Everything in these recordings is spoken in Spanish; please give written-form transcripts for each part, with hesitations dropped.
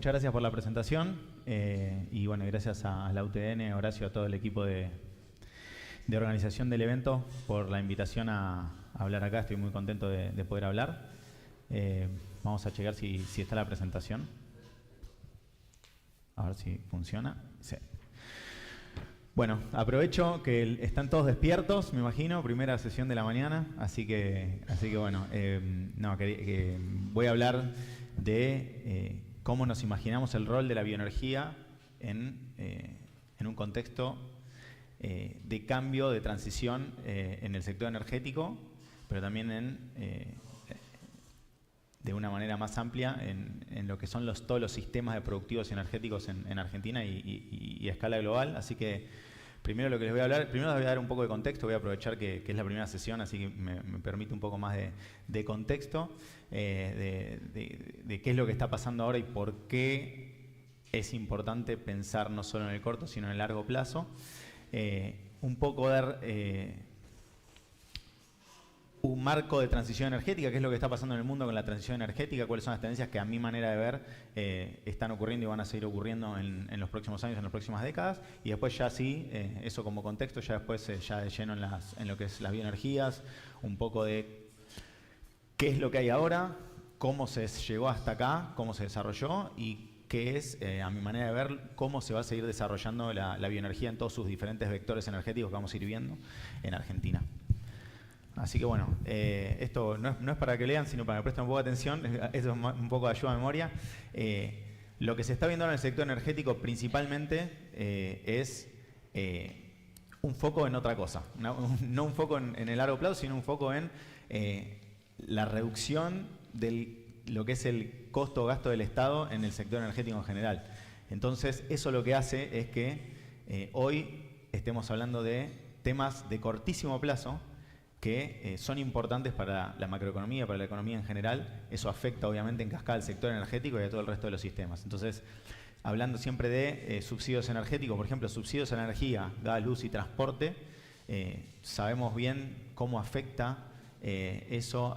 Muchas gracias por la presentación y bueno, gracias a la UTN, Horacio, a todo el equipo de organización del evento por la invitación a hablar acá. Estoy muy contento de poder hablar. Vamos a checar si está la presentación. A ver si funciona. Sí. Bueno, aprovecho que están todos despiertos, me imagino, primera sesión de la mañana, así que bueno, voy a hablar de cómo nos imaginamos el rol de la bioenergía en un contexto de cambio, de transición en el sector energético, pero también de una manera más amplia en lo que son todos los sistemas de productivos energéticos en Argentina y a escala global. Así que primero lo que les voy a hablar, primero les voy a dar un poco de contexto, voy a aprovechar que es la primera sesión, así que me permite un poco más de contexto, de qué es lo que está pasando ahora y por qué es importante pensar no solo en el corto, sino en el largo plazo. Un poco dar un marco de transición energética, qué es lo que está pasando en el mundo con la transición energética, cuáles son las tendencias que a mi manera de ver están ocurriendo y van a seguir ocurriendo en los próximos años, en las próximas décadas, y después ya sí, eso como contexto, ya después ya de lleno en lo que es las bioenergías, un poco de qué es lo que hay ahora, cómo se llegó hasta acá, cómo se desarrolló y qué es, a mi manera de ver, cómo se va a seguir desarrollando la bioenergía en todos sus diferentes vectores energéticos que vamos a ir viendo en Argentina. Así que bueno, esto no es para que lean, sino para que presten un poco de atención, eso es un poco de ayuda a memoria. Lo que se está viendo ahora en el sector energético principalmente es un foco en otra cosa. No un foco en el largo plazo, sino un foco en la reducción de lo que es el costo o gasto del Estado en el sector energético en general. Entonces, eso lo que hace es que hoy estemos hablando de temas de cortísimo plazo que son importantes para la macroeconomía, para la economía en general. Eso afecta obviamente en cascada al sector energético y a todo el resto de los sistemas. Entonces, hablando siempre de subsidios energéticos, por ejemplo, subsidios a energía, gas, luz y transporte, sabemos bien cómo afecta eso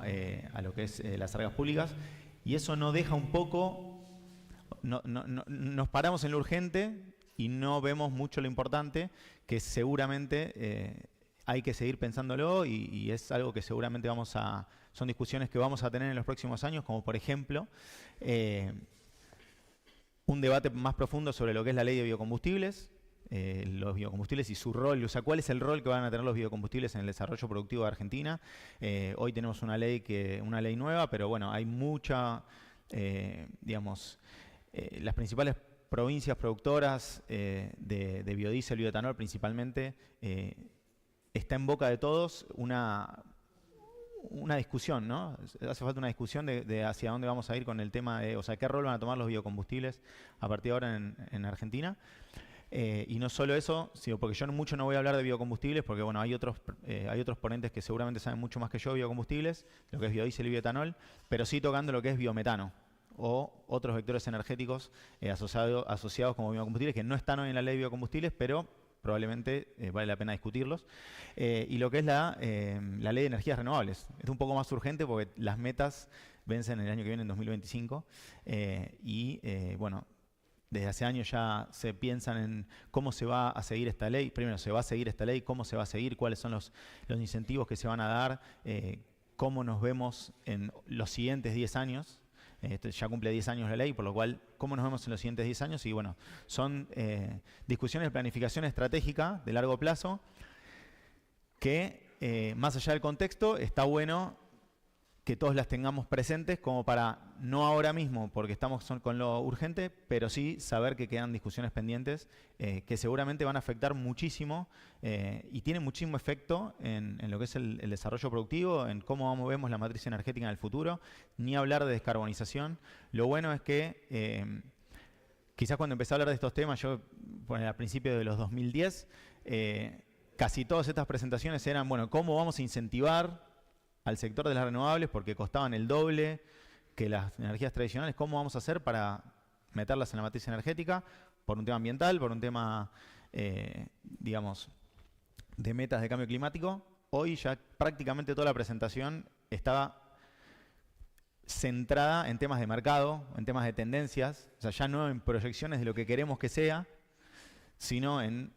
a lo que es las arcas públicas, y eso no deja un poco, nos paramos en lo urgente y no vemos mucho lo importante, que seguramente hay que seguir pensándolo y es algo que seguramente son discusiones que vamos a tener en los próximos años, como por ejemplo un debate más profundo sobre lo que es la ley de biocombustibles, los biocombustibles y su rol, o sea, cuál es el rol que van a tener los biocombustibles en el desarrollo productivo de Argentina. Hoy tenemos una ley nueva, pero bueno, hay mucha, las principales provincias productoras de biodiesel y bioetanol principalmente, está en boca de todos una discusión, ¿no? Hace falta una discusión de hacia dónde vamos a ir con el tema de, o sea, qué rol van a tomar los biocombustibles a partir de ahora en Argentina. Y no solo eso, sino porque yo mucho no voy a hablar de biocombustibles, porque bueno, hay otros ponentes que seguramente saben mucho más que yo de biocombustibles, lo que es biodiesel y bioetanol, pero sí tocando lo que es biometano o otros vectores energéticos asociados como biocombustibles que no están hoy en la ley de biocombustibles, pero probablemente vale la pena discutirlos. Y lo que es la ley de energías renovables. Es un poco más urgente porque las metas vencen el año que viene, en 2025. Bueno, desde hace años ya se piensan en cómo se va a seguir esta ley. Primero, ¿se va a seguir esta ley? ¿Cómo se va a seguir? ¿Cuáles son los incentivos que se van a dar? ¿Cómo nos vemos en los siguientes 10 años? Ya cumple 10 años la ley, por lo cual, ¿cómo nos vemos en los siguientes 10 años? Y bueno, son discusiones de planificación estratégica de largo plazo que, más allá del contexto, está bueno que todos las tengamos presentes como para, no ahora mismo, porque estamos con lo urgente, pero sí saber que quedan discusiones pendientes que seguramente van a afectar muchísimo y tienen muchísimo efecto en lo que es el desarrollo productivo, en cómo vemos la matriz energética en el futuro, ni hablar de descarbonización. Lo bueno es que quizás cuando empecé a hablar de estos temas, yo a principios de los 2010, casi todas estas presentaciones eran, bueno, ¿cómo vamos a incentivar al sector de las renovables? Porque costaban el doble que las energías tradicionales. ¿Cómo vamos a hacer para meterlas en la matriz energética? Por un tema ambiental, por un tema, digamos, de metas de cambio climático. Hoy ya prácticamente toda la presentación estaba centrada en temas de mercado, en temas de tendencias, o sea, ya no en proyecciones de lo que queremos que sea, sino en,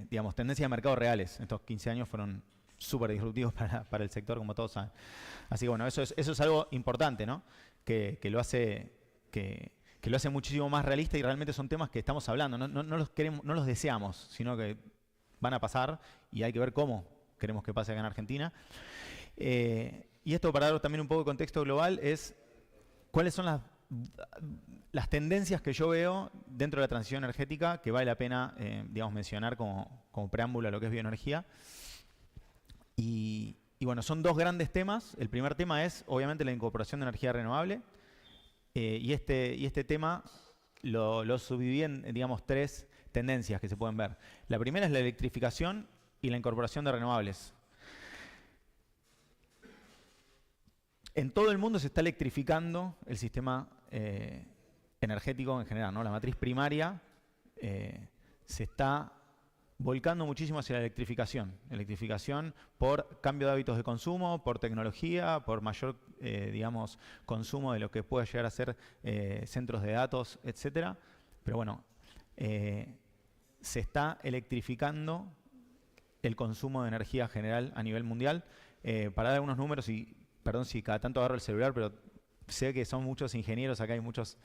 digamos, tendencias de mercado reales. Estos 15 años fueron súper disruptivos para el sector, como todos saben. Así que bueno, eso es algo importante, ¿no? Que lo hace muchísimo más realista, y realmente son temas que estamos hablando. No los queremos, no los deseamos, sino que van a pasar y hay que ver cómo queremos que pase acá en Argentina. Y esto, para dar también un poco de contexto global, es cuáles son las tendencias que yo veo dentro de la transición energética que vale la pena, digamos, mencionar como preámbulo a lo que es bioenergía. Y bueno, son dos grandes temas. El primer tema es, obviamente, la incorporación de energía renovable. Y este tema lo subdividí en, digamos, tres tendencias que se pueden ver. La primera es la electrificación y la incorporación de renovables. En todo el mundo se está electrificando el sistema energético en general, ¿no? La matriz primaria se está volcando muchísimo hacia la electrificación. Electrificación por cambio de hábitos de consumo, por tecnología, por mayor, digamos, consumo de lo que pueda llegar a ser centros de datos, etc. Pero bueno, se está electrificando el consumo de energía general a nivel mundial. Para dar algunos números, y perdón si cada tanto agarro el celular, pero sé que son muchos ingenieros, acá hay muchos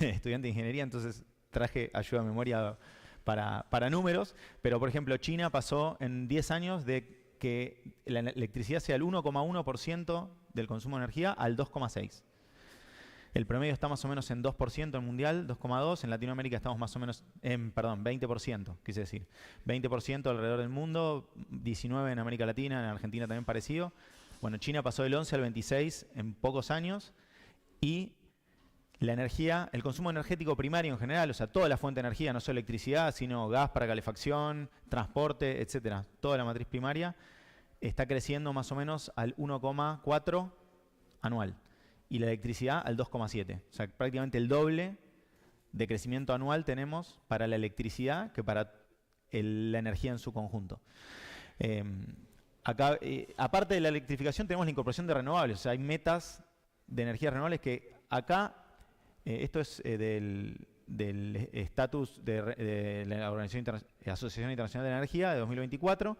estudiantes de ingeniería, entonces traje ayuda de memoria para números. Pero, por ejemplo, China pasó en 10 años de que la electricidad sea el 1,1% del consumo de energía al 2,6%. El promedio está más o menos en 2% en mundial, 2,2%. En Latinoamérica estamos más o menos en, 20%, quise decir. 20% alrededor del mundo, 19% en América Latina, en Argentina también parecido. Bueno, China pasó del 11 al 26 en pocos años, y la energía, el consumo energético primario en general, o sea, toda la fuente de energía, no solo electricidad, sino gas para calefacción, transporte, etcétera, toda la matriz primaria, está creciendo más o menos al 1,4% anual. Y la electricidad al 2,7%. O sea, prácticamente el doble de crecimiento anual tenemos para la electricidad que para la energía en su conjunto. Acá, aparte de la electrificación, tenemos la incorporación de renovables. O sea, hay metas de energías renovables que acá, esto es del estatus de la Asociación Internacional de la Energía de 2024,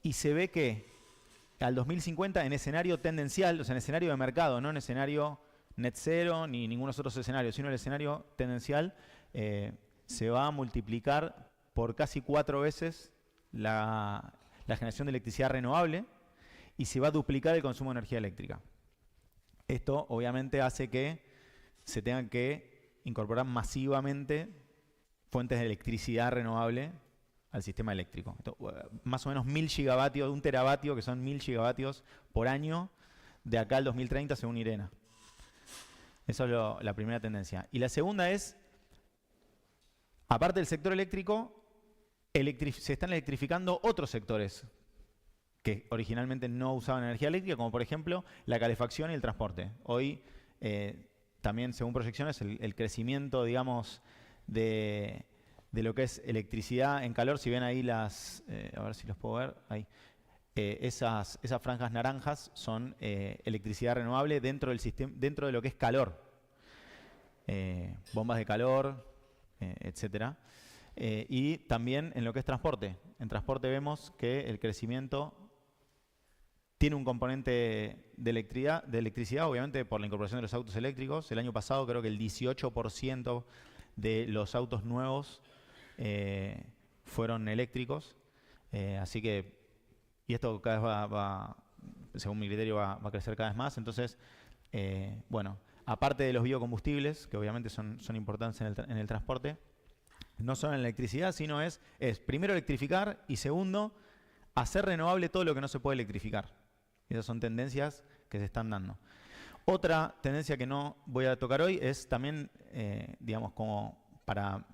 y se ve que al 2050, en escenario tendencial, o sea, en escenario de mercado, no en escenario net zero ni ningunos otros escenarios, sino en el escenario tendencial, se va a multiplicar por casi 4 veces la generación de electricidad renovable, y se va a duplicar el consumo de energía eléctrica. Esto obviamente hace que se tengan que incorporar masivamente fuentes de electricidad renovable al sistema eléctrico. Esto, más o menos 1000 gigavatios, 1 teravatio, que son 1000 gigavatios por año, de acá al 2030, según IRENA. Esa es la primera tendencia. Y la segunda es, aparte del sector eléctrico, se están electrificando otros sectores que originalmente no usaban energía eléctrica, como por ejemplo la calefacción y el transporte. Hoy, también según proyecciones, el crecimiento, digamos, de lo que es electricidad en calor, si ven ahí las, a ver si los puedo ver, ahí, esas franjas naranjas son electricidad renovable dentro del sistema, dentro de lo que es calor, bombas de calor, etcétera. Y también en lo que es transporte. En transporte vemos que el crecimiento tiene un componente de electricidad, obviamente por la incorporación de los autos eléctricos. El año pasado creo que el 18% de los autos nuevos fueron eléctricos. Así que, y esto cada vez va según mi criterio, va a crecer cada vez más. Entonces, bueno, aparte de los biocombustibles, que obviamente son importantes en el transporte, no solo en la electricidad, sino es primero electrificar, y segundo, hacer renovable todo lo que no se puede electrificar. Esas son tendencias que se están dando. Otra tendencia que no voy a tocar hoy es también, digamos, como para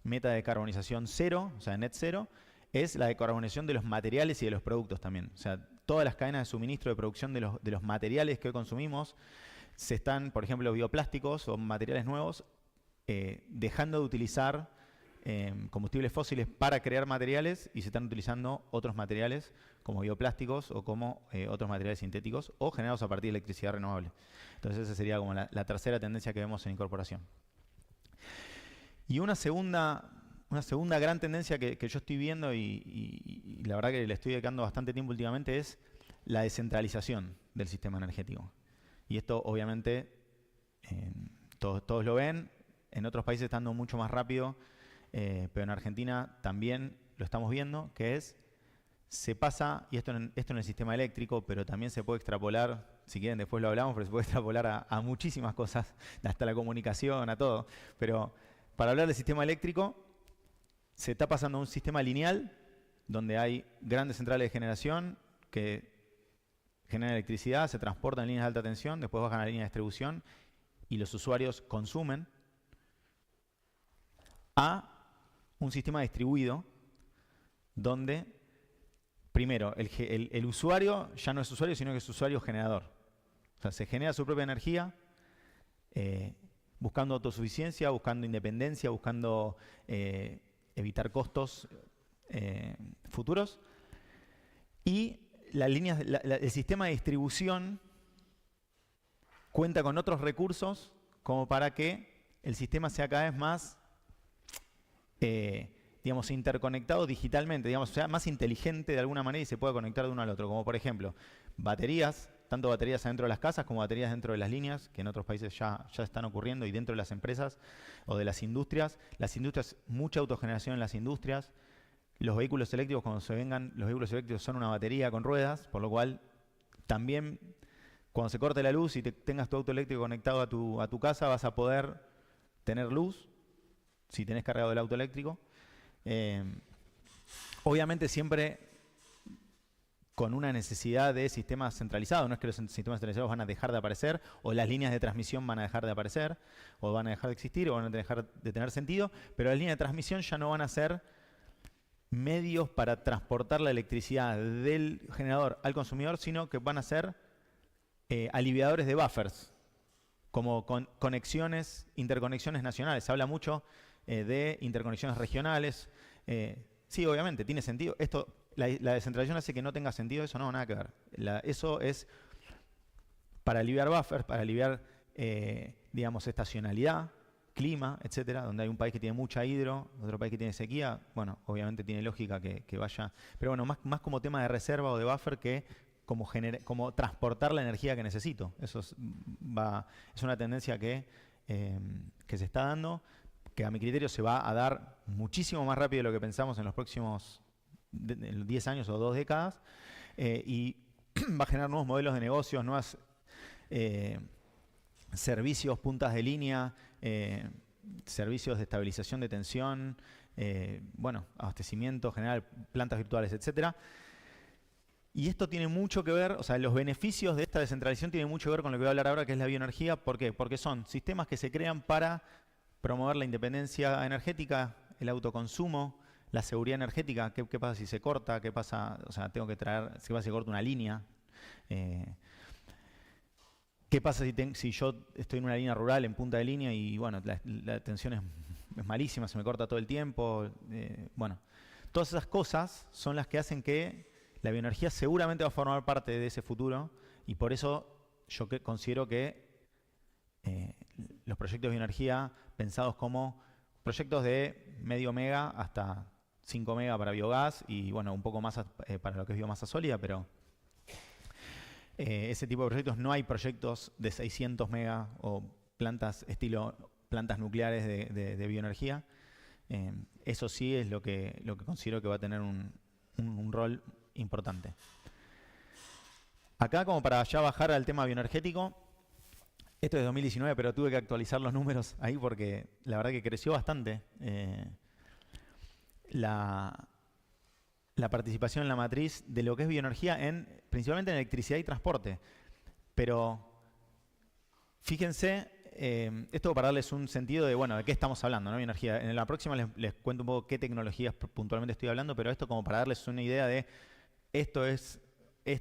meta de carbonización cero, o sea, net cero, es la decarbonización de los materiales y de los productos también. O sea, todas las cadenas de suministro de producción de los materiales que hoy consumimos se están, por ejemplo, bioplásticos o materiales nuevos, dejando de utilizar combustibles fósiles para crear materiales y se están utilizando otros materiales como bioplásticos o como otros materiales sintéticos o generados a partir de electricidad renovable. Entonces esa sería como la tercera tendencia que vemos en incorporación. Y una segunda gran tendencia que yo estoy viendo y la verdad que le estoy dedicando bastante tiempo últimamente es la descentralización del sistema energético. Y esto obviamente todos lo ven, en otros países está andando mucho más rápido, pero en Argentina también lo estamos viendo, que es, se pasa, y esto en el sistema eléctrico, pero también se puede extrapolar, si quieren después lo hablamos, pero se puede extrapolar a muchísimas cosas, hasta la comunicación, a todo. Pero para hablar del sistema eléctrico, se está pasando a un sistema lineal, donde hay grandes centrales de generación que generan electricidad, se transportan en líneas de alta tensión, después bajan a la línea de distribución y los usuarios consumen, a un sistema distribuido donde, primero, el usuario ya no es usuario, sino que es usuario generador. O sea, se genera su propia energía, buscando autosuficiencia, buscando independencia, buscando evitar costos futuros. Y el sistema de distribución cuenta con otros recursos como para que el sistema sea cada vez más digamos, interconectado digitalmente, digamos, sea más inteligente de alguna manera y se pueda conectar de uno al otro. Como por ejemplo, baterías, tanto baterías adentro de las casas como baterías dentro de las líneas, que en otros países ya están ocurriendo, y dentro de las empresas o de las industrias. Las industrias, mucha autogeneración en las industrias. Los vehículos eléctricos, cuando se vengan, los vehículos eléctricos son una batería con ruedas, por lo cual también cuando se corte la luz y tengas tu auto eléctrico conectado a tu casa, vas a poder tener luz si tenés cargado el auto eléctrico. Obviamente siempre con una necesidad de sistemas centralizados. No es que los sistemas centralizados van a dejar de aparecer, o las líneas de transmisión van a dejar de aparecer, o van a dejar de existir, o van a dejar de tener sentido, pero las líneas de transmisión ya no van a ser medios para transportar la electricidad del generador al consumidor, sino que van a ser aliviadores de buffers, como conexiones, interconexiones nacionales. Se habla mucho de interconexiones regionales. Sí, obviamente, tiene sentido. La descentralización hace que no tenga sentido, eso no, nada que ver. Eso es para aliviar buffers, para aliviar, digamos, estacionalidad, clima, etcétera, donde hay un país que tiene mucha hidro, otro país que tiene sequía. Bueno, obviamente tiene lógica que vaya, pero bueno, más como tema de reserva o de buffer que como transportar la energía que necesito. Eso es una tendencia que se está dando, que a mi criterio se va a dar muchísimo más rápido de lo que pensamos en los próximos 10 años o 2 décadas, y va a generar nuevos modelos de negocios, nuevos servicios, puntas de línea, servicios de estabilización de tensión, bueno, abastecimiento general, plantas virtuales, etcétera. Y esto tiene mucho que ver, o sea, los beneficios de esta descentralización tienen mucho que ver con lo que voy a hablar ahora, que es la bioenergía. ¿Por qué? Porque son sistemas que se crean para promover la independencia energética, el autoconsumo, la seguridad energética. ¿Qué pasa si se corta? ¿Qué pasa? O sea, tengo que traer, si se corta una línea. ¿Qué pasa si yo estoy en una línea rural, en punta de línea, y bueno, la tensión es malísima, se me corta todo el tiempo? Bueno, todas esas cosas son las que hacen que la bioenergía seguramente va a formar parte de ese futuro, y por eso yo considero que los proyectos de bioenergía pensados como proyectos de medio mega hasta 5 mega para biogás y bueno, un poco más para lo que es biomasa sólida, pero ese tipo de proyectos, no hay proyectos de 600 mega o plantas nucleares de bioenergía. Eso sí es lo que considero que va a tener un rol importante. Acá, como para ya bajar al tema bioenergético, esto es de 2019, pero tuve que actualizar los números ahí porque la verdad que creció bastante la participación en la matriz de lo que es bioenergía, principalmente en electricidad y transporte. Pero fíjense, esto para darles un sentido de, bueno, de qué estamos hablando, ¿no? Bioenergía. En la próxima les cuento un poco qué tecnologías puntualmente estoy hablando, pero esto como para darles una idea de esto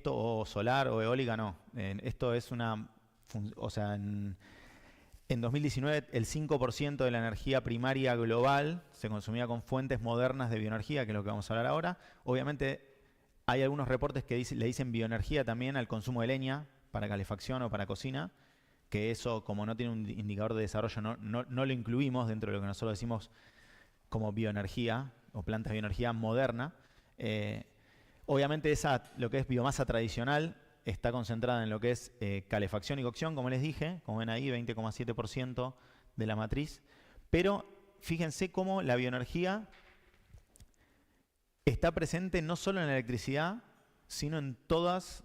o solar o eólica, no. Esto es o sea, En 2019 el 5% de la energía primaria global se consumía con fuentes modernas de bioenergía, que es lo que vamos a hablar ahora. Obviamente hay algunos reportes que le dicen bioenergía también al consumo de leña para calefacción o para cocina, que eso, como no tiene un indicador de desarrollo, no lo incluimos dentro de lo que nosotros decimos como bioenergía o plantas de bioenergía moderna. Obviamente lo que es biomasa tradicional está concentrada en lo que es calefacción y cocción, como les dije, como ven ahí, 20,7% de la matriz. Pero fíjense cómo la bioenergía está presente no solo en la electricidad, sino en todos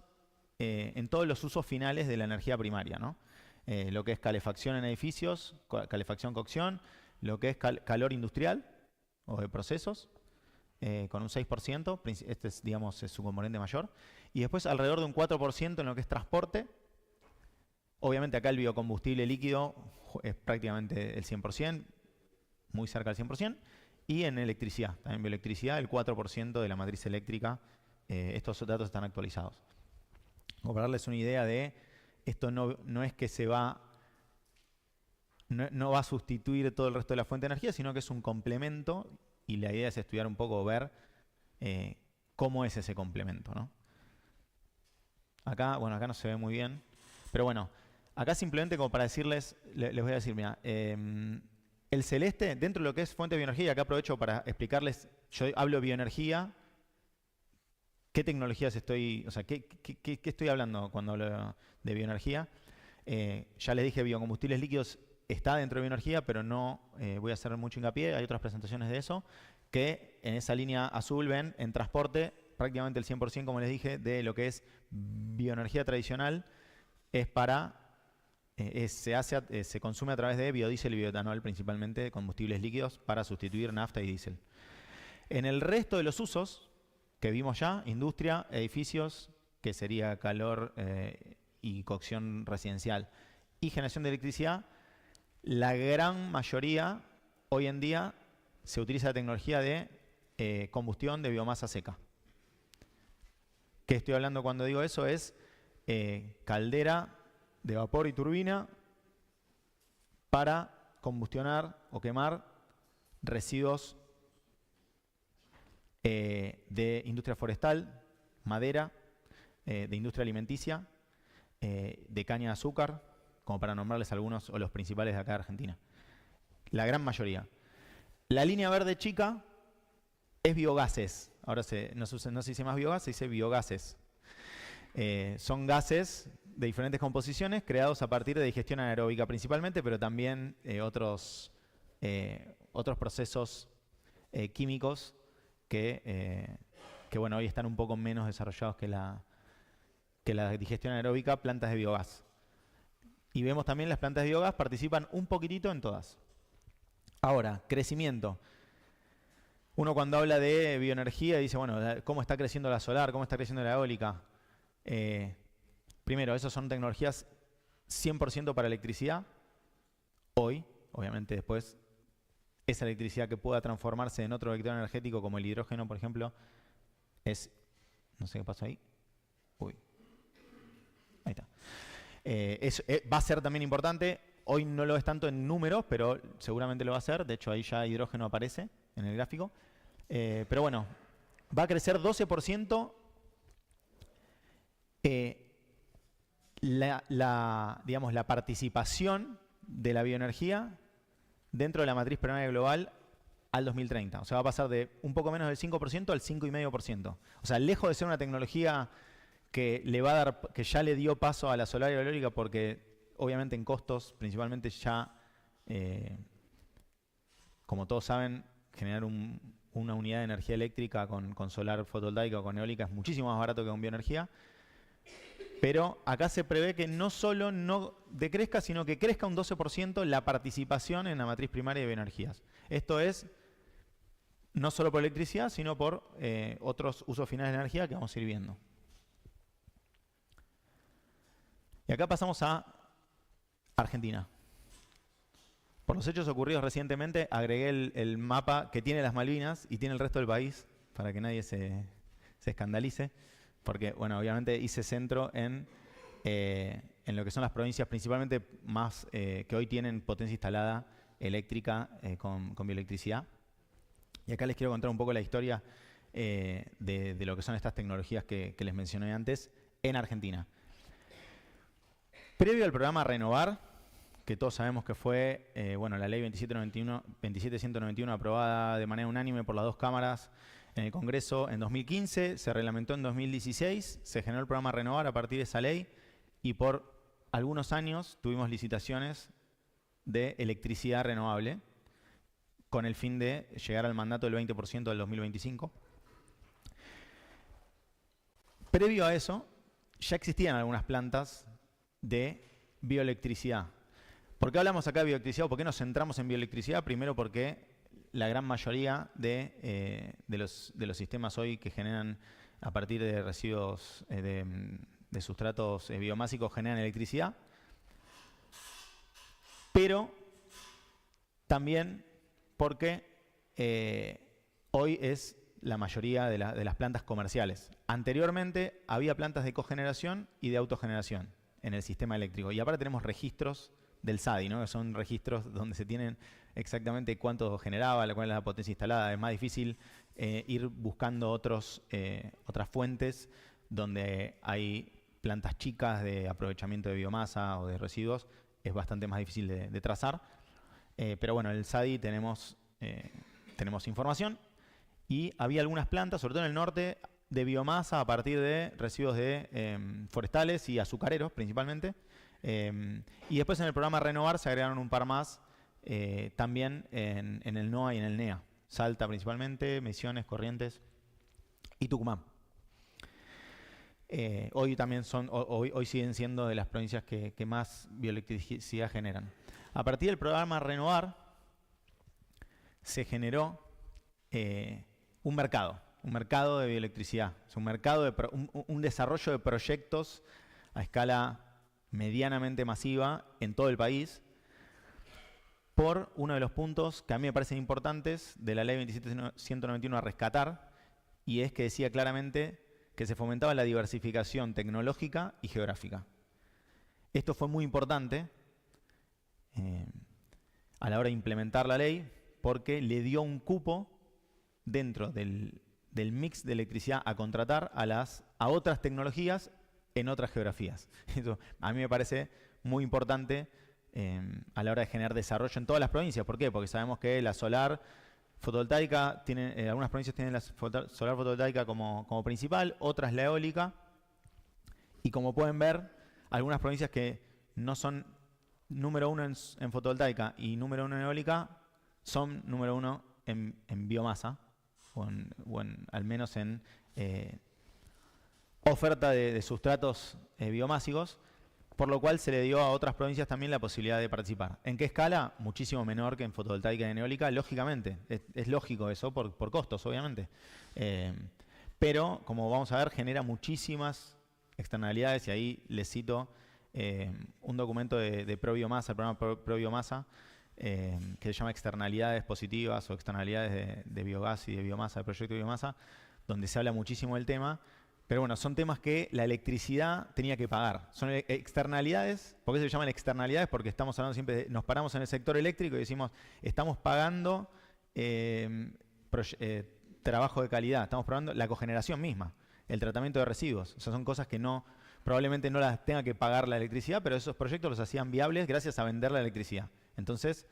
los usos finales de la energía primaria, ¿no? Lo que es calefacción en edificios, calefacción-cocción, lo que es calor industrial o de procesos, con un 6%, este es, digamos, es su componente mayor, y después alrededor de un 4% en lo que es transporte. Obviamente acá el biocombustible líquido es prácticamente el 100%, muy cerca del 100%, y en electricidad, también bioelectricidad, el 4% de la matriz eléctrica. Estos datos están actualizados. Como para darles una idea de, esto no es que no va a sustituir todo el resto de la fuente de energía, sino que es un complemento, y la idea es estudiar un poco, ver cómo es ese complemento, ¿no? Acá no se ve muy bien, pero bueno, acá simplemente como para decirles, les voy a decir, mira, el celeste, dentro de lo que es fuente de bioenergía, acá aprovecho para explicarles, yo hablo de bioenergía, ¿qué tecnologías estoy, o sea, qué estoy hablando cuando hablo de bioenergía? Ya les dije, biocombustibles líquidos está dentro de bioenergía, pero no voy a hacer mucho hincapié, hay otras presentaciones de eso, que en esa línea azul ven, en transporte, prácticamente el 100%, como les dije, de lo que es bioenergía tradicional es para, se consume a través de biodiesel y bioetanol, principalmente combustibles líquidos, para sustituir nafta y diésel. En el resto de los usos que vimos ya, industria, edificios, que sería calor y cocción residencial, y generación de electricidad, la gran mayoría hoy en día se utiliza la tecnología de combustión de biomasa seca. ¿Qué estoy hablando cuando digo eso? Es caldera de vapor y turbina para combustionar o quemar residuos de industria forestal, madera, de industria alimenticia, de caña de azúcar, como para nombrarles algunos o los principales de acá de Argentina. La gran mayoría. La línea verde chica es biogases. Ahora no se dice más biogás, se dice biogases. Son gases de diferentes composiciones creados a partir de digestión anaeróbica principalmente, pero también otros procesos químicos que bueno, hoy están un poco menos desarrollados que la digestión anaeróbica, plantas de biogás. Y vemos también las plantas de biogás participan un poquitito en todas. Ahora, crecimiento. Uno cuando habla de bioenergía dice, bueno, ¿cómo está creciendo la solar? ¿Cómo está creciendo la eólica? Primero, esas son tecnologías 100% para electricidad. Hoy, obviamente después, esa electricidad que pueda transformarse en otro vector energético como el hidrógeno, por ejemplo, no sé qué pasó ahí. Uy. Ahí está. Va a ser también importante. Hoy no lo es tanto en números, pero seguramente lo va a ser. De hecho, ahí ya hidrógeno aparece en el gráfico. Pero bueno, va a crecer 12% digamos, la participación de la bioenergía dentro de la matriz primaria global al 2030. O sea, va a pasar de un poco menos del 5% al 5,5%. O sea, lejos de ser una tecnología que ya le dio paso a la solar y la eólica, porque obviamente en costos, principalmente ya, como todos saben, generar una unidad de energía eléctrica con solar fotovoltaica o con eólica es muchísimo más barato que con bioenergía. Pero acá se prevé que no solo no decrezca, sino que crezca un 12% la participación en la matriz primaria de bioenergías. Esto es no solo por electricidad, sino por otros usos finales de energía que vamos a ir viendo. Y acá pasamos a Argentina. Por los hechos ocurridos recientemente, agregué el mapa que tiene las Malvinas y tiene el resto del país, para que nadie se escandalice. Porque, bueno, obviamente hice centro en en lo que son las provincias principalmente más que hoy tienen potencia instalada eléctrica con bioelectricidad. Y acá les quiero contar un poco la historia de lo que son estas tecnologías que les mencioné antes en Argentina. Previo al programa Renovar, que todos sabemos que fue la ley 27191 aprobada de manera unánime por las dos cámaras en el Congreso en 2015, se reglamentó en 2016, se generó el programa Renovar a partir de esa ley y por algunos años tuvimos licitaciones de electricidad renovable con el fin de llegar al mandato del 20% del 2025. Previo a eso, ya existían algunas plantas de bioelectricidad. ¿Por qué hablamos acá de bioelectricidad o por qué nos centramos en bioelectricidad? Primero porque la gran mayoría de los sistemas hoy que generan a partir de residuos de sustratos biomásicos generan electricidad, pero también porque hoy es la mayoría de las plantas comerciales. Anteriormente había plantas de cogeneración y de autogeneración en el sistema eléctrico. Y aparte tenemos registros del SADI, ¿no? Que son registros donde se tienen exactamente cuánto generaba, cuál es la potencia instalada. Es más difícil ir buscando otras fuentes donde hay plantas chicas de aprovechamiento de biomasa o de residuos. Es bastante más difícil de trazar. Pero bueno, en el SADI tenemos información y había algunas plantas, sobre todo en el norte, de biomasa a partir de residuos de forestales y azucareros principalmente. Y después en el programa Renovar se agregaron un par más también en el NOA y en el NEA. Salta principalmente, Misiones, Corrientes y Tucumán. Hoy también hoy siguen siendo de las provincias que más bioelectricidad generan. A partir del programa Renovar se generó un mercado de bioelectricidad, es un mercado un desarrollo de proyectos a escala medianamente masiva en todo el país por uno de los puntos que a mí me parecen importantes de la ley 27191 a rescatar, y es que decía claramente que se fomentaba la diversificación tecnológica y geográfica. Esto fue muy importante a la hora de implementar la ley porque le dio un cupo dentro del mix de electricidad a contratar a otras tecnologías en otras geografías. Eso a mí me parece muy importante a la hora de generar desarrollo en todas las provincias. ¿Por qué? Porque sabemos que la solar fotovoltaica, algunas provincias tienen la solar fotovoltaica como principal, otras la eólica, y como pueden ver, algunas provincias que no son número uno en fotovoltaica y número uno en eólica, son número uno en biomasa, o al menos en oferta de sustratos biomásicos, por lo cual se le dio a otras provincias también la posibilidad de participar. ¿En qué escala? Muchísimo menor que en fotovoltaica y en eólica, lógicamente. Es lógico eso, por costos, obviamente. Pero, como vamos a ver, genera muchísimas externalidades, y ahí les cito un documento de ProBiomasa, el programa ProBiomasa, que se llama Externalidades Positivas o Externalidades de Biogás y de Biomasa, del proyecto de Biomasa, donde se habla muchísimo del tema. Pero bueno, son temas que la electricidad tenía que pagar. Son externalidades. ¿Por qué se llaman externalidades? Porque estamos hablando siempre, nos paramos en el sector eléctrico y decimos, estamos pagando trabajo de calidad, estamos pagando la cogeneración misma, el tratamiento de residuos. O sea, son cosas que probablemente no las tenga que pagar la electricidad, pero esos proyectos los hacían viables gracias a vender la electricidad. Entonces,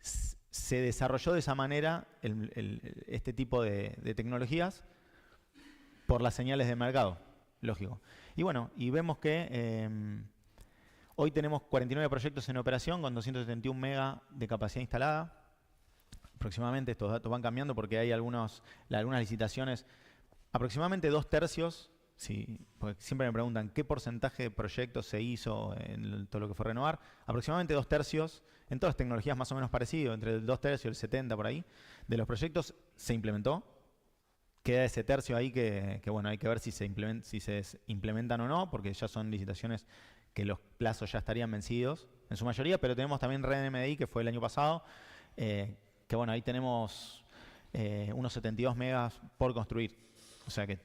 se desarrolló de esa manera este tipo de tecnologías por las señales de mercado, lógico. Y bueno, y vemos que hoy tenemos 49 proyectos en operación con 271 mega de capacidad instalada. Aproximadamente, estos datos van cambiando porque hay algunas licitaciones, aproximadamente 2/3, porque siempre me preguntan qué porcentaje de proyectos se hizo en todo lo que fue Renovar. Aproximadamente 2/3, en todas las tecnologías más o menos parecido, entre el 2/3 y el 70 por ahí, de los proyectos se implementó. Queda ese tercio ahí que bueno, hay que ver si se implementan o no, porque ya son licitaciones que los plazos ya estarían vencidos en su mayoría, pero tenemos también Red MDI, que fue el año pasado, que bueno, ahí tenemos unos 72 megas por construir. O sea que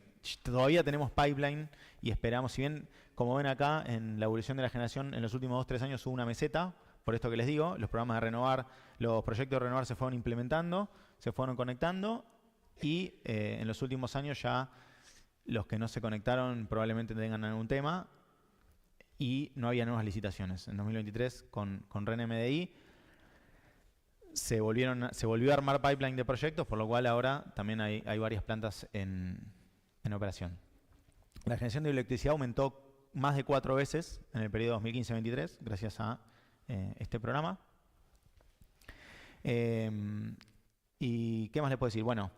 todavía tenemos pipeline y esperamos, si bien como ven acá, en la evolución de la generación, en los últimos 2-3 años hubo una meseta, por esto que les digo, los programas de renovar, los proyectos de renovar se fueron implementando, se fueron conectando, y en los últimos años ya los que no se conectaron probablemente tengan algún tema, y no había nuevas licitaciones. En 2023, con REN-MDI, se volvió a armar pipeline de proyectos, por lo cual ahora también hay varias plantas en operación. La generación de electricidad aumentó más de 4 veces en el periodo 2015-23, gracias a este programa. ¿Y qué más les puedo decir? Bueno,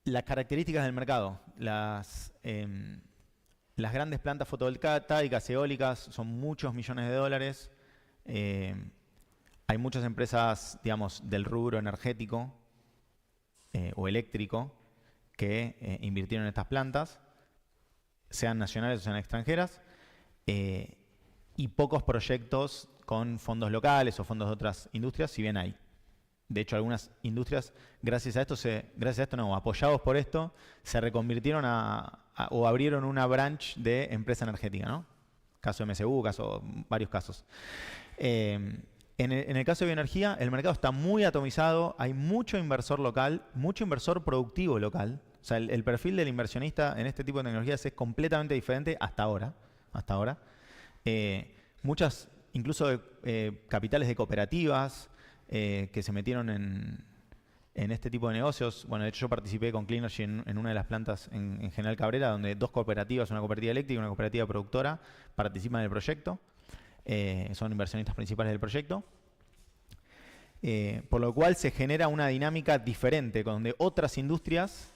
las características del mercado. Las grandes plantas fotovoltaicas, eólicas, son muchos millones de dólares. Hay muchas empresas, digamos, del rubro energético o eléctrico que invirtieron en estas plantas, sean nacionales o sean extranjeras, y pocos proyectos con fondos locales o fondos de otras industrias, si bien hay. De hecho, algunas industrias, gracias a esto no, apoyados por esto, se reconvirtieron o abrieron una branch de empresa energética, ¿no? Caso MSU, varios casos. En el caso de bioenergía, el mercado está muy atomizado, hay mucho inversor local, mucho inversor productivo local. O sea, el perfil del inversionista en este tipo de tecnologías es completamente diferente hasta ahora. Muchas, incluso capitales de cooperativas que se metieron en este tipo de negocios. Bueno, de hecho yo participé con Cleanergy en una de las plantas en General Cabrera, donde 2 cooperativas, una cooperativa eléctrica y una cooperativa productora, participan del proyecto. Son inversionistas principales del proyecto. Por lo cual se genera una dinámica diferente, donde otras industrias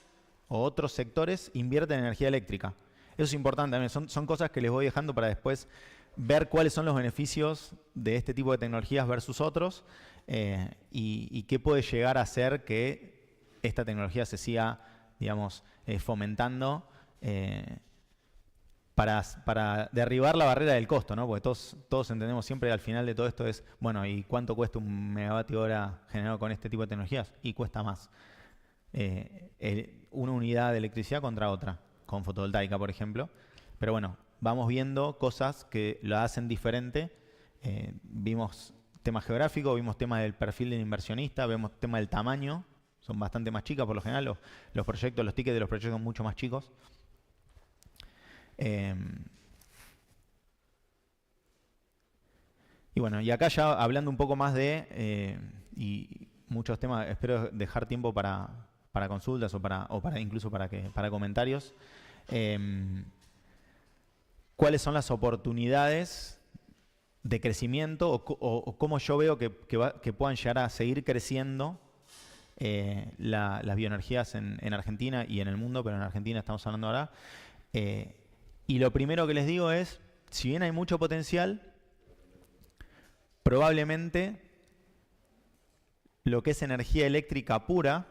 o otros sectores invierten en energía eléctrica. Eso es importante también, son cosas que les voy dejando para después ver cuáles son los beneficios de este tipo de tecnologías versus otros, y qué puede llegar a hacer que esta tecnología se siga, digamos, fomentando para derribar la barrera del costo, ¿no? Porque todos entendemos siempre al final de todo esto es, bueno, ¿y cuánto cuesta un megavatio hora generado con este tipo de tecnologías? Y cuesta más. Una unidad de electricidad contra otra, con fotovoltaica, por ejemplo. Pero bueno, vamos viendo cosas que lo hacen diferente. Vimos tema geográfico, vimos tema del perfil del inversionista, vemos tema del tamaño, son bastante más chicas por lo general, los proyectos, los tickets de los proyectos son mucho más chicos. Y bueno, y acá ya hablando un poco más y muchos temas, espero dejar tiempo para consultas o incluso para comentarios. ¿Cuáles son las oportunidades de crecimiento o cómo yo veo que puedan llegar a seguir creciendo las bioenergías en Argentina y en el mundo, pero en Argentina estamos hablando ahora? Y lo primero que les digo es, si bien hay mucho potencial, probablemente lo que es energía eléctrica pura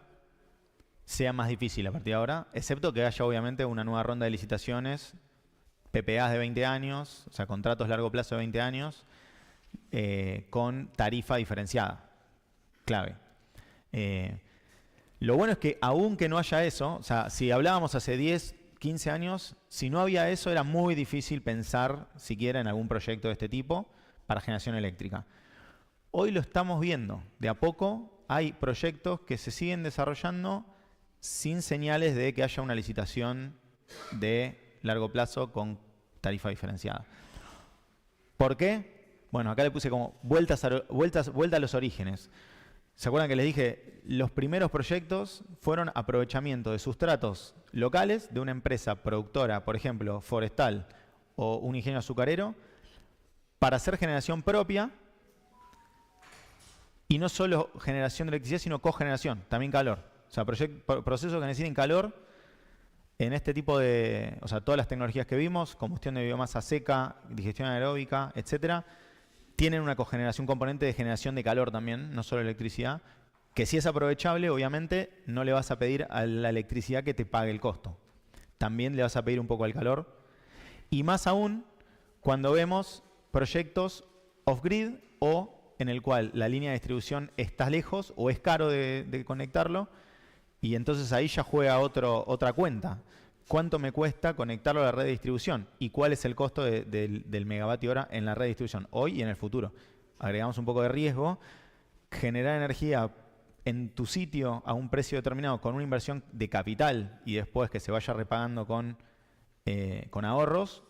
sea más difícil a partir de ahora, excepto que haya obviamente una nueva ronda de licitaciones, PPAs de 20 años, o sea, contratos a largo plazo de 20 años, con tarifa diferenciada, clave. Lo bueno es que aunque no haya eso, o sea, si hablábamos hace 10, 15 años, si no había eso era muy difícil pensar siquiera en algún proyecto de este tipo para generación eléctrica. Hoy lo estamos viendo, de a poco hay proyectos que se siguen desarrollando sin señales de que haya una licitación de largo plazo con tarifa diferenciada. ¿Por qué? Bueno, acá le puse como vuelta a los orígenes. ¿Se acuerdan que les dije? Los primeros proyectos fueron aprovechamiento de sustratos locales de una empresa productora, por ejemplo, forestal o un ingenio azucarero, para hacer generación propia, y no solo generación de electricidad, sino cogeneración, también calor. O sea, procesos que necesiten calor en este tipo de, o sea, todas las tecnologías que vimos, combustión de biomasa seca, digestión anaeróbica, etcétera, tienen una cogeneración, componente de generación de calor también, no solo electricidad, que si es aprovechable, obviamente, no le vas a pedir a la electricidad que te pague el costo. También le vas a pedir un poco al calor. Y más aún, cuando vemos proyectos off-grid o en el cual la línea de distribución está lejos o es caro de conectarlo, y entonces ahí ya juega otra cuenta, cuánto me cuesta conectarlo a la red de distribución y cuál es el costo del megavatio hora en la red de distribución, hoy y en el futuro. Agregamos un poco de riesgo, generar energía en tu sitio a un precio determinado con una inversión de capital y después que se vaya repagando con ahorros,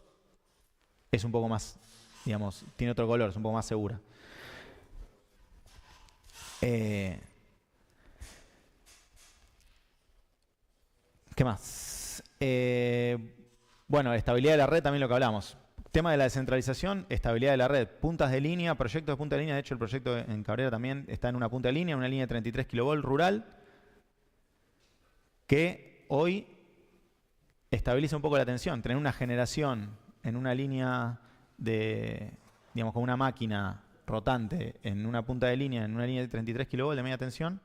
es un poco más, digamos, tiene otro color, es un poco más segura. ¿Qué más? Bueno, estabilidad de la red también lo que hablamos. Tema de la descentralización, estabilidad de la red, puntas de línea, proyectos de punta de línea. De hecho, el proyecto en Cabrera también está en una punta de línea, una línea de 33 kV rural, que hoy estabiliza un poco la tensión. Tener una generación en una línea de, digamos, con una máquina rotante en una punta de línea, en una línea de 33 kV de media tensión,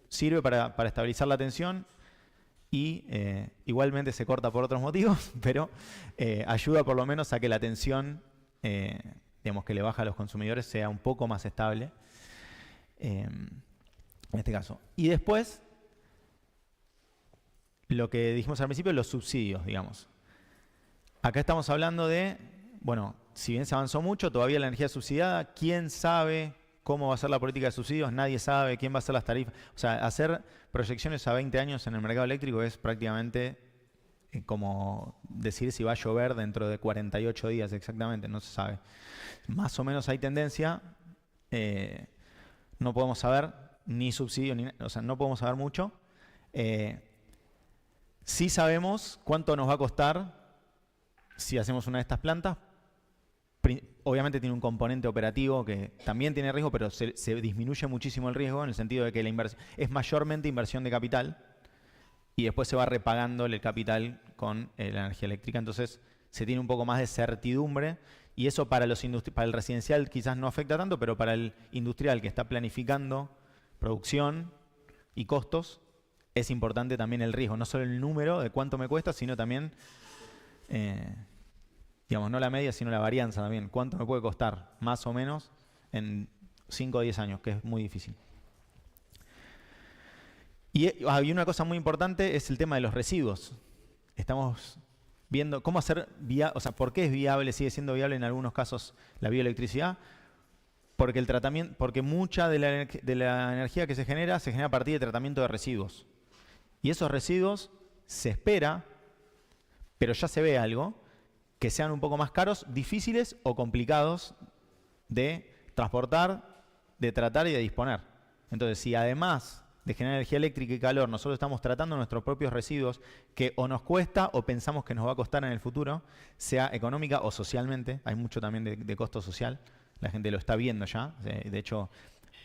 sirve para estabilizar la tensión. Y igualmente se corta por otros motivos, pero ayuda por lo menos a que la tensión, digamos, que le baja a los consumidores sea un poco más estable en este caso. Y después, lo que dijimos al principio, los subsidios, digamos. Acá estamos hablando de, bueno, si bien se avanzó mucho, todavía la energía subsidiada, ¿quién sabe cómo va a ser la política de subsidios? Nadie sabe quién va a ser las tarifas. O sea, hacer proyecciones a 20 años en el mercado eléctrico es prácticamente como decir si va a llover dentro de 48 días exactamente, no se sabe. Más o menos hay tendencia, no podemos saber ni subsidio, o sea, no podemos saber mucho. Sí sabemos cuánto nos va a costar si hacemos una de estas plantas. Obviamente tiene un componente operativo que también tiene riesgo, pero se disminuye muchísimo el riesgo en el sentido de que la inversión es mayormente inversión de capital y después se va repagando el capital con la energía eléctrica. Entonces se tiene un poco más de certidumbre y eso para el residencial quizás no afecta tanto, pero para el industrial que está planificando producción y costos es importante también el riesgo. No solo el número de cuánto me cuesta, sino también digamos, no la media, sino la varianza también. ¿Cuánto me puede costar, más o menos, en 5 o 10 años? Que es muy difícil. Y una cosa muy importante es el tema de los residuos. Estamos viendo cómo hacer viable, o sea, ¿por qué es viable, sigue siendo viable en algunos casos la bioelectricidad? Porque el tratamiento, porque mucha de la energía que se genera a partir de tratamiento de residuos. Y esos residuos se espera, pero ya se ve algo, que sean un poco más caros, difíciles o complicados de transportar, de tratar y de disponer. Entonces, si además de generar energía eléctrica y calor, nosotros estamos tratando nuestros propios residuos que o nos cuesta o pensamos que nos va a costar en el futuro, sea económica o socialmente, hay mucho también de costo social, la gente lo está viendo ya. De hecho,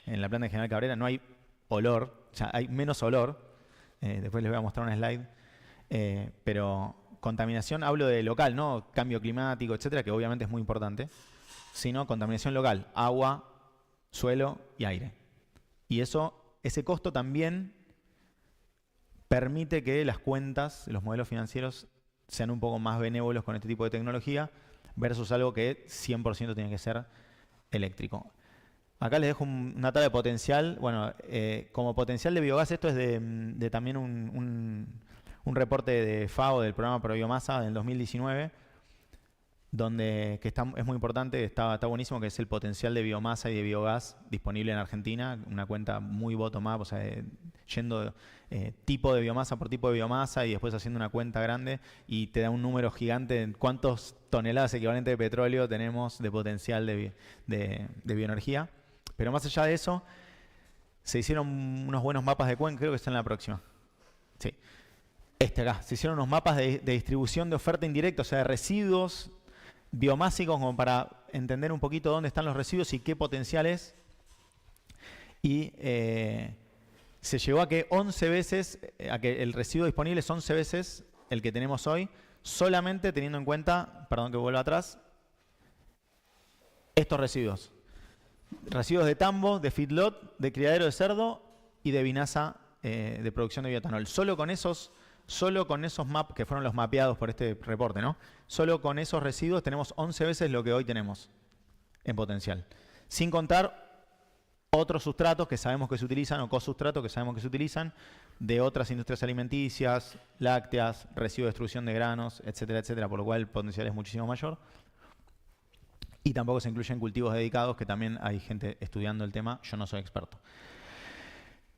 en la planta de General Cabrera no hay olor, o sea, hay menos olor, después les voy a mostrar una slide, pero contaminación, hablo de local, no cambio climático, etcétera, que obviamente es muy importante, sino contaminación local, agua, suelo y aire. Y ese costo también permite que las cuentas, los modelos financieros sean un poco más benévolos con este tipo de tecnología versus algo que 100% tiene que ser eléctrico. Acá les dejo una tabla de potencial. Bueno, como potencial de biogás, esto es de también un reporte de FAO del programa Pro Biomasa del 2019, donde es muy importante, está buenísimo, que es el potencial de biomasa y de biogás disponible en Argentina, una cuenta muy bottom-up, o sea, yendo tipo de biomasa por tipo de biomasa y después haciendo una cuenta grande y te da un número gigante de cuántas toneladas equivalentes de petróleo tenemos de potencial de bioenergía. Pero más allá de eso, se hicieron unos buenos mapas de cuenca, creo que está en la próxima. Sí. Acá, se hicieron unos mapas de distribución de oferta indirecta, o sea, de residuos biomásicos, como para entender un poquito dónde están los residuos y qué potencial es. Y se llegó a que 11 veces, a que el residuo disponible es 11 veces el que tenemos hoy, solamente teniendo en cuenta, perdón que vuelva atrás, estos residuos. Residuos de tambo, de feedlot, de criadero de cerdo y de vinaza de producción de bioetanol. Solo con esos maps, que fueron los mapeados por este reporte, ¿no? Solo con esos residuos tenemos 11 veces lo que hoy tenemos en potencial. Sin contar otros sustratos que sabemos que se utilizan o cosustratos que sabemos que se utilizan de otras industrias alimenticias, lácteas, residuos de destrucción de granos, etcétera, etcétera, por lo cual el potencial es muchísimo mayor. Y tampoco se incluyen cultivos dedicados, que también hay gente estudiando el tema, yo no soy experto.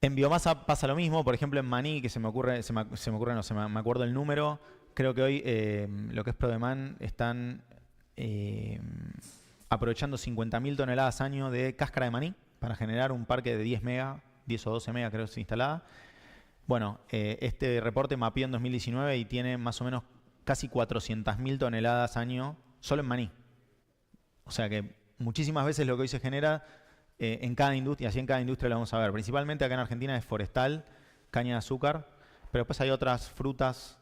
En biomasa pasa lo mismo, por ejemplo en maní, que me acuerdo el número, creo que hoy lo que es Prodeman están aprovechando 50.000 toneladas año de cáscara de maní para generar un parque de 10 mega, 10 o 12 mega creo que es instalada. Bueno, este reporte mapeó en 2019 y tiene más o menos casi 400.000 toneladas año solo en maní. O sea que muchísimas veces lo que hoy se genera en cada industria, así en cada industria lo vamos a ver. Principalmente acá en Argentina es forestal, caña de azúcar, pero después hay otras frutas,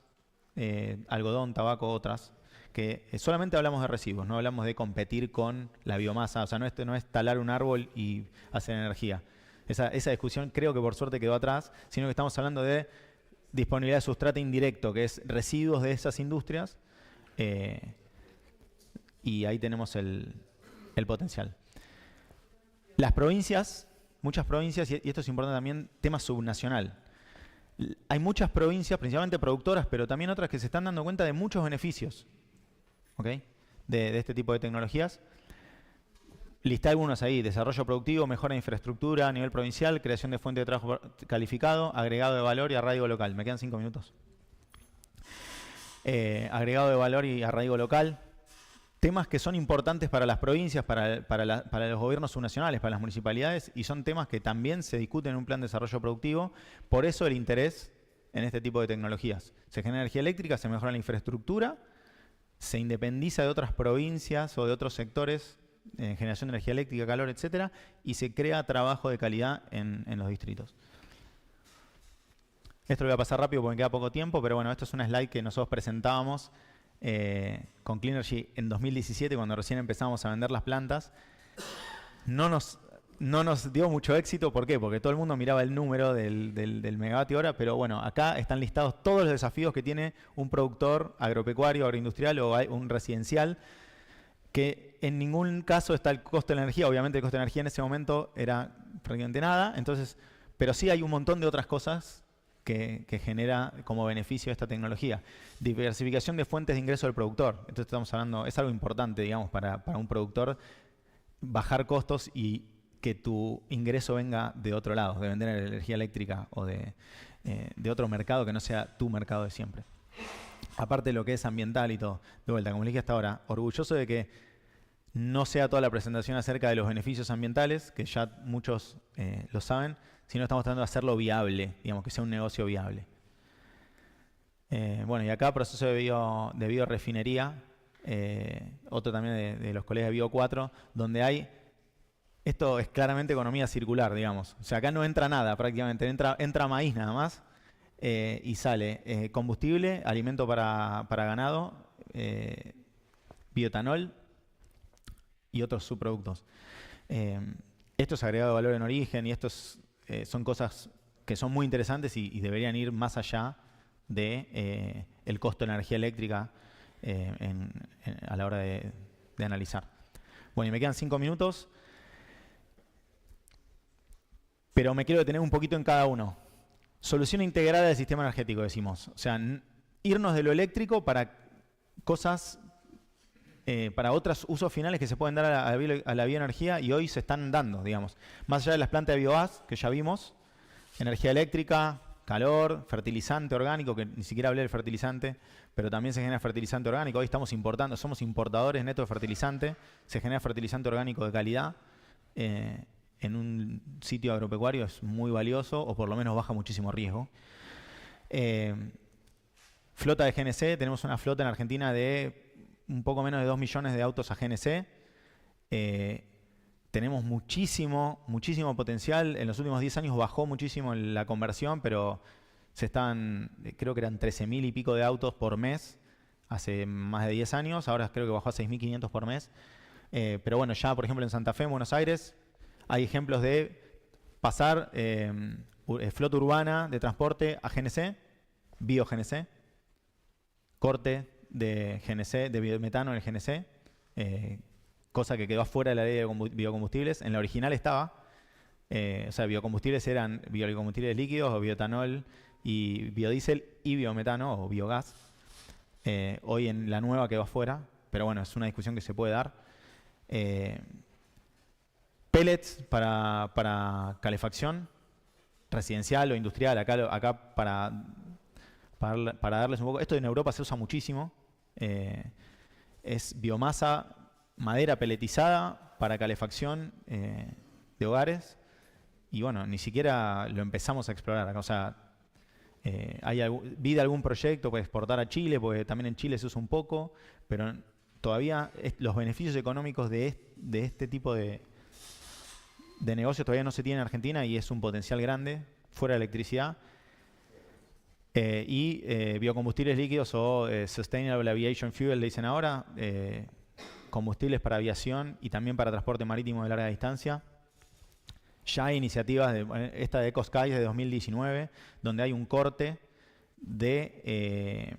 algodón, tabaco, otras, que solamente hablamos de residuos, no hablamos de competir con la biomasa. O sea, no es talar un árbol y hacer energía. Esa discusión creo que por suerte quedó atrás, sino que estamos hablando de disponibilidad de sustrato indirecto, que es residuos de esas industrias, y ahí tenemos el potencial. Las provincias, muchas provincias, y esto es importante también, tema subnacional. Hay muchas provincias, principalmente productoras, pero también otras que se están dando cuenta de muchos beneficios, ¿ok?, de este tipo de tecnologías. Listé algunos ahí: desarrollo productivo, mejora de infraestructura a nivel provincial, creación de fuente de trabajo calificado, agregado de valor y arraigo local. Me quedan 5 minutos. Agregado de valor y arraigo local. Temas que son importantes para las provincias, para los gobiernos subnacionales, para las municipalidades, y son temas que también se discuten en un plan de desarrollo productivo. Por eso el interés en este tipo de tecnologías. Se genera energía eléctrica, se mejora la infraestructura, se independiza de otras provincias o de otros sectores en generación de energía eléctrica, calor, etcétera, y se crea trabajo de calidad en los distritos. Esto lo voy a pasar rápido porque me queda poco tiempo, pero bueno, esto es una slide que nosotros presentábamos con Cleanergy en 2017, cuando recién empezamos a vender las plantas. No nos dio mucho éxito. ¿Por qué? Porque todo el mundo miraba el número del megavatio hora, pero bueno, acá están listados todos los desafíos que tiene un productor agropecuario, agroindustrial o un residencial, que en ningún caso está el costo de la energía. Obviamente el costo de la energía en ese momento era prácticamente nada, entonces, pero sí hay un montón de otras cosas que genera como beneficio esta tecnología. Diversificación de fuentes de ingreso del productor. Entonces estamos hablando, es algo importante, digamos, para un productor, bajar costos y que tu ingreso venga de otro lado, de vender energía eléctrica o de otro mercado que no sea tu mercado de siempre. Aparte de lo que es ambiental y todo. De vuelta, como les dije hasta ahora, orgulloso de que no sea toda la presentación acerca de los beneficios ambientales, que ya muchos lo saben, sino estamos tratando de hacerlo viable, digamos, que sea un negocio viable. Bueno, y acá proceso de biorefinería, otro también de los colegas de Bio 4, donde hay, esto es claramente economía circular, digamos. O sea, acá no entra nada prácticamente, entra maíz nada más, y sale combustible, alimento para ganado, bioetanol y otros subproductos. Esto es agregado de valor en origen, y estos son cosas que son muy interesantes y deberían ir más allá de el costo de la energía eléctrica a la hora de analizar. Bueno, y me quedan 5 minutos, pero me quiero detener un poquito en cada uno. Solución integrada del sistema energético, decimos. O sea, irnos de lo eléctrico para cosas, para otros usos finales que se pueden dar a la bioenergía y hoy se están dando, digamos. Más allá de las plantas de biogás, que ya vimos, energía eléctrica, calor, fertilizante orgánico, que ni siquiera hablé del fertilizante, pero también se genera fertilizante orgánico. Hoy estamos importando, somos importadores netos de fertilizante. Se genera fertilizante orgánico de calidad. En un sitio agropecuario es muy valioso, o por lo menos baja muchísimo riesgo. Flota de GNC, tenemos una flota en Argentina de un poco menos de 2 millones de autos a GNC. Tenemos muchísimo potencial. En los últimos 10 años bajó muchísimo la conversión, pero creo que eran 13.000 y pico de autos por mes hace más de 10 años. Ahora creo que bajó a 6.500 por mes. Pero bueno, ya por ejemplo en Santa Fe, en Buenos Aires, hay ejemplos de pasar flota urbana de transporte a GNC, bio-GNC, corte de GNC, de biometano en el GNC, cosa que quedó afuera de la ley de biocombustibles. En la original estaba, O sea, biocombustibles eran biocombustibles líquidos o bioetanol y biodiesel y biometano o biogás. Hoy en la nueva quedó afuera, pero bueno, es una discusión que se puede dar. Pellets para calefacción residencial o industrial. Acá para darles un poco... Esto en Europa se usa muchísimo. Es biomasa, madera peletizada para calefacción de hogares. Y bueno, ni siquiera lo empezamos a explorar acá. O sea, vi de algún proyecto para exportar a Chile, porque también en Chile se usa un poco, pero todavía los beneficios económicos de este tipo de negocios todavía no se tienen en Argentina y es un potencial grande fuera de electricidad. Biocombustibles líquidos o Sustainable Aviation Fuel le dicen ahora, combustibles para aviación y también para transporte marítimo de larga distancia. Ya hay iniciativas, esta de EcoSky de 2019, donde hay un corte de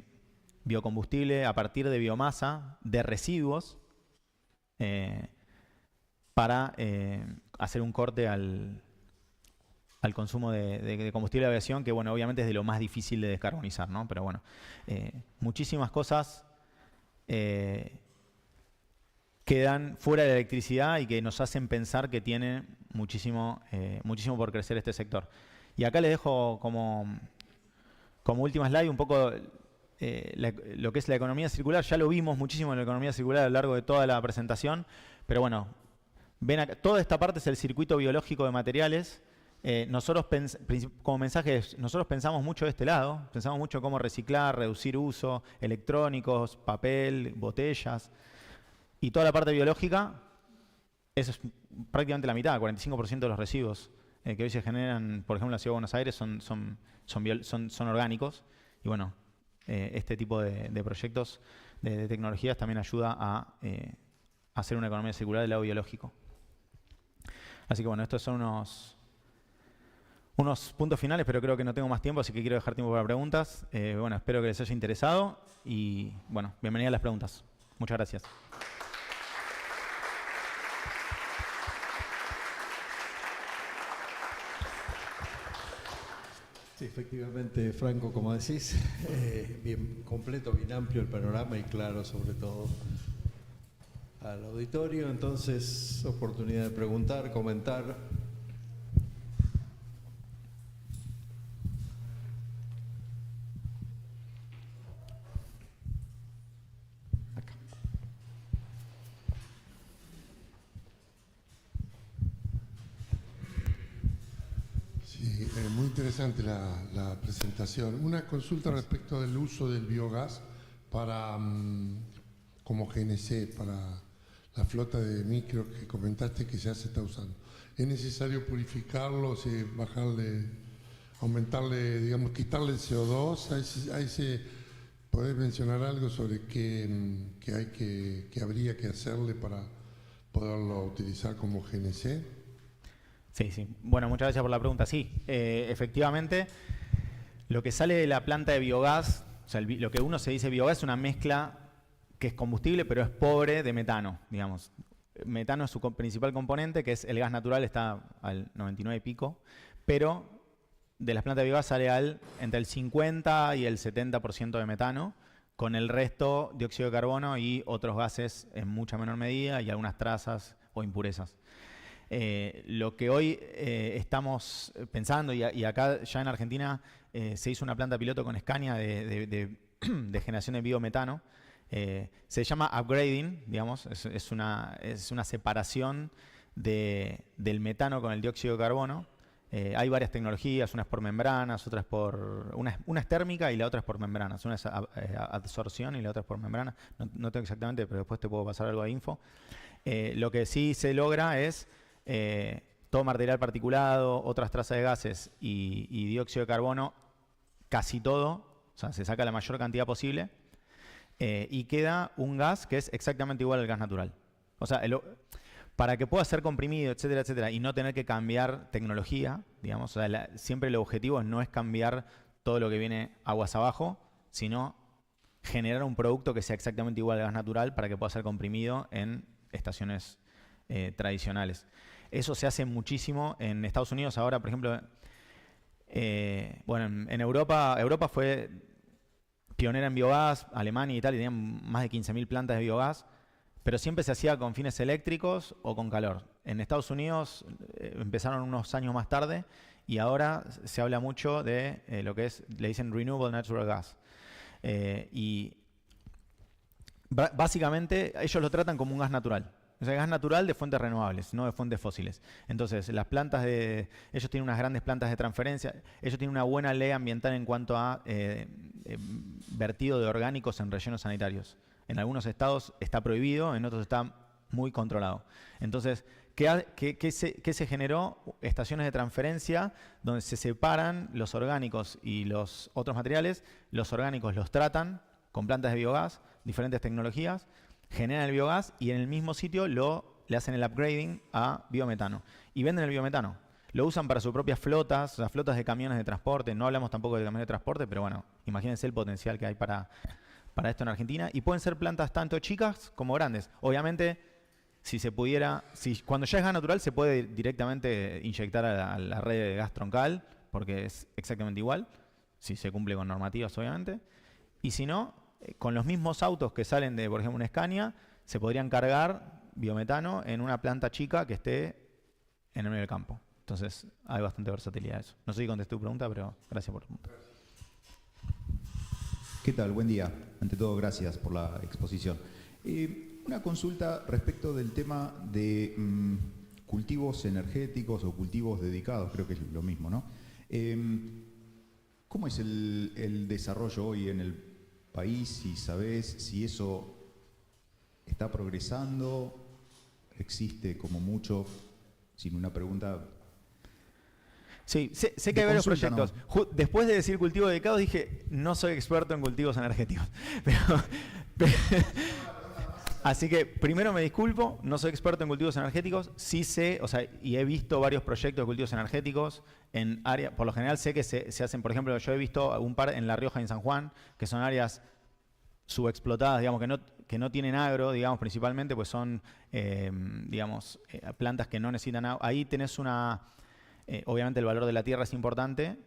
biocombustible a partir de biomasa de residuos para hacer un corte al consumo de combustible de aviación, que bueno, obviamente es de lo más difícil de descarbonizar, ¿no? Pero bueno, muchísimas cosas quedan fuera de la electricidad y que nos hacen pensar que tiene muchísimo por crecer este sector. Y acá les dejo como última slide un poco lo que es la economía circular. Ya lo vimos muchísimo en la economía circular a lo largo de toda la presentación, pero bueno, ven acá, toda esta parte es el circuito biológico de materiales. Nosotros como mensajes, nosotros pensamos mucho de este lado, pensamos mucho cómo reciclar, reducir uso, electrónicos, papel, botellas. Y toda la parte biológica, eso es prácticamente la mitad, 45% de los residuos que hoy se generan, por ejemplo, en la Ciudad de Buenos Aires son orgánicos. Y bueno, este tipo de proyectos de tecnologías también ayuda a hacer una economía circular del lado biológico. Así que bueno, estos son unos puntos finales, pero creo que no tengo más tiempo, así que quiero dejar tiempo para preguntas. Bueno, espero que les haya interesado y bueno, bienvenidas a las preguntas. Muchas gracias. Sí, efectivamente, Franco, como decís, bien completo, bien amplio el panorama y claro sobre todo al auditorio. Entonces, oportunidad de preguntar, comentar. Muy interesante la presentación. Una consulta respecto del uso del biogás para como GNC, para la flota de micro que comentaste que ya se está usando. ¿Es necesario purificarlo, aumentarle, digamos, quitarle el CO2? ¿Podés mencionar algo sobre qué habría que hacerle para poderlo utilizar como GNC? Sí, sí. Bueno, muchas gracias por la pregunta. Sí, efectivamente, lo que sale de la planta de biogás, o sea, lo que uno se dice biogás es una mezcla que es combustible, pero es pobre de metano, digamos. Metano es su principal componente, que es el gas natural, está al 99 y pico, pero de las plantas de biogás sale entre el 50 y el 70% de metano, con el resto dióxido de carbono y otros gases en mucha menor medida y algunas trazas o impurezas. Lo que hoy estamos pensando, y acá ya en Argentina se hizo una planta piloto con Scania de generación de biometano, se llama upgrading, digamos, es una separación del metano con el dióxido de carbono. Hay varias tecnologías, una es por membranas, otra es por... Una es térmica y la otra es por membranas. Una es absorción y la otra es por membranas. No tengo exactamente, pero después te puedo pasar algo de info. Lo que sí se logra es todo material particulado, otras trazas de gases y dióxido de carbono, casi todo, o sea, se saca la mayor cantidad posible y queda un gas que es exactamente igual al gas natural. O sea, para que pueda ser comprimido, etcétera, etcétera, y no tener que cambiar tecnología, digamos, o sea, siempre el objetivo no es cambiar todo lo que viene aguas abajo, sino generar un producto que sea exactamente igual al gas natural para que pueda ser comprimido en estaciones tradicionales. eso se hace muchísimo en Estados Unidos ahora, por ejemplo. Bueno, en Europa fue pionera en biogás, Alemania y Italia tenían más de 15.000 plantas de biogás, pero siempre se hacía con fines eléctricos o con calor. En Estados Unidos empezaron unos años más tarde y ahora se habla mucho de lo que le dicen Renewable Natural Gas. Y básicamente ellos lo tratan como un gas natural. O sea, gas natural de fuentes renovables, no de fuentes fósiles. Entonces, ellos tienen unas grandes plantas de transferencia, ellos tienen una buena ley ambiental en cuanto a vertido de orgánicos en rellenos sanitarios. En algunos estados está prohibido, en otros está muy controlado. Entonces, ¿qué se generó? Estaciones de transferencia donde se separan los orgánicos y los otros materiales. Los orgánicos los tratan con plantas de biogás, diferentes tecnologías, generan el biogás y en el mismo sitio le hacen el upgrading a biometano. Y venden el biometano. Lo usan para sus propias flotas, o sea, flotas de camiones de transporte. No hablamos tampoco de camiones de transporte, pero bueno, imagínense el potencial que hay para esto en Argentina. Y pueden ser plantas tanto chicas como grandes. Obviamente, si se pudiera, cuando ya es gas natural, se puede directamente inyectar a la red de gas troncal, porque es exactamente igual, si se cumple con normativas, obviamente. Y si no, con los mismos autos que salen de, por ejemplo, una Scania, se podrían cargar biometano en una planta chica que esté en el medio del campo. Entonces, hay bastante versatilidad a eso. No sé si contesté tu pregunta, pero gracias por la pregunta. ¿Qué tal? Buen día. Ante todo, gracias por la exposición. Una consulta respecto del tema de cultivos energéticos o cultivos dedicados, creo que es lo mismo, ¿no? ¿Cómo es el desarrollo hoy en el país? Si sabés si eso está progresando, existe como mucho, sin una pregunta. Sí, sé que hay varios proyectos. No. Después de decir cultivo dedicado dije, no soy experto en cultivos energéticos. Así que primero me disculpo, no soy experto en cultivos energéticos, sí sé, o sea, y he visto varios proyectos de cultivos energéticos en áreas, por lo general sé que se hacen, por ejemplo, yo he visto un par en La Rioja y en San Juan, que son áreas subexplotadas, digamos, que no tienen agro, digamos, principalmente, pues son, plantas que no necesitan agua. Ahí tenés obviamente el valor de la tierra es importante,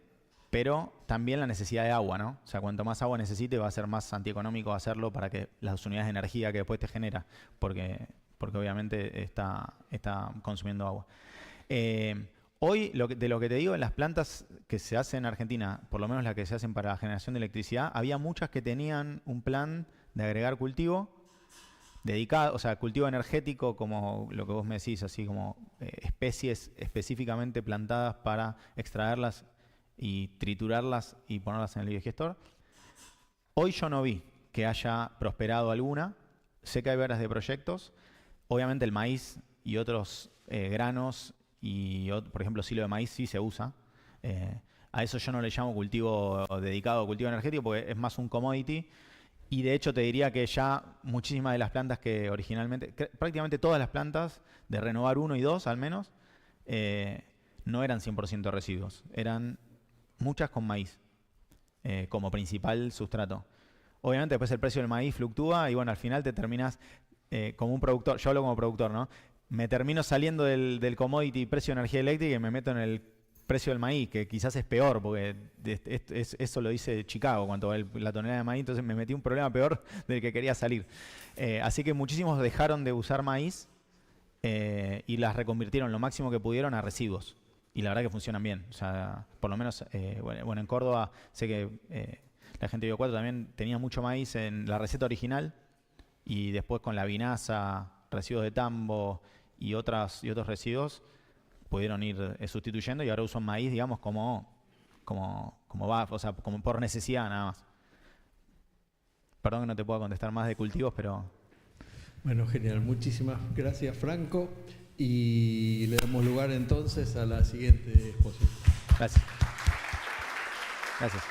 pero también la necesidad de agua, ¿no? O sea, cuanto más agua necesite va a ser más antieconómico hacerlo para que las unidades de energía que después te genera, porque obviamente está consumiendo agua. Hoy, de lo que te digo, en las plantas que se hacen en Argentina, por lo menos las que se hacen para la generación de electricidad, había muchas que tenían un plan de agregar cultivo dedicado, o sea, cultivo energético, como lo que vos me decís, así como especies específicamente plantadas para extraerlas y triturarlas y ponerlas en el biodigestor. Hoy yo no vi que haya prosperado alguna. Sé que hay varias de proyectos. Obviamente el maíz y otros granos y, por ejemplo, silo de maíz sí se usa. A eso yo no le llamo cultivo dedicado o cultivo energético porque es más un commodity. Y de hecho te diría que ya muchísimas de las plantas que originalmente, prácticamente todas las plantas de Renovar 1 y 2 al menos, no eran 100% residuos. Eran muchas con maíz como principal sustrato. Obviamente después el precio del maíz fluctúa y bueno, al final te terminas como un productor, yo hablo como productor, ¿no? Me termino saliendo del commodity precio de energía eléctrica y me meto en el precio del maíz, que quizás es peor, porque eso lo dice Chicago, cuanto a la tonelada de maíz, entonces me metí un problema peor del que quería salir. Así que muchísimos dejaron de usar maíz y las reconvirtieron lo máximo que pudieron a residuos. Y la verdad que funcionan bien. O sea, por lo menos, en Córdoba sé que la gente de Bio4 también tenía mucho maíz en la receta original y después con la vinaza, residuos de tambo y otros residuos pudieron ir sustituyendo y ahora usan maíz, digamos, como va, o sea, como por necesidad nada más. Perdón que no te pueda contestar más de cultivos, pero... Bueno, genial. Muchísimas gracias, Franco. Y le damos lugar entonces a la siguiente exposición. Gracias. Gracias.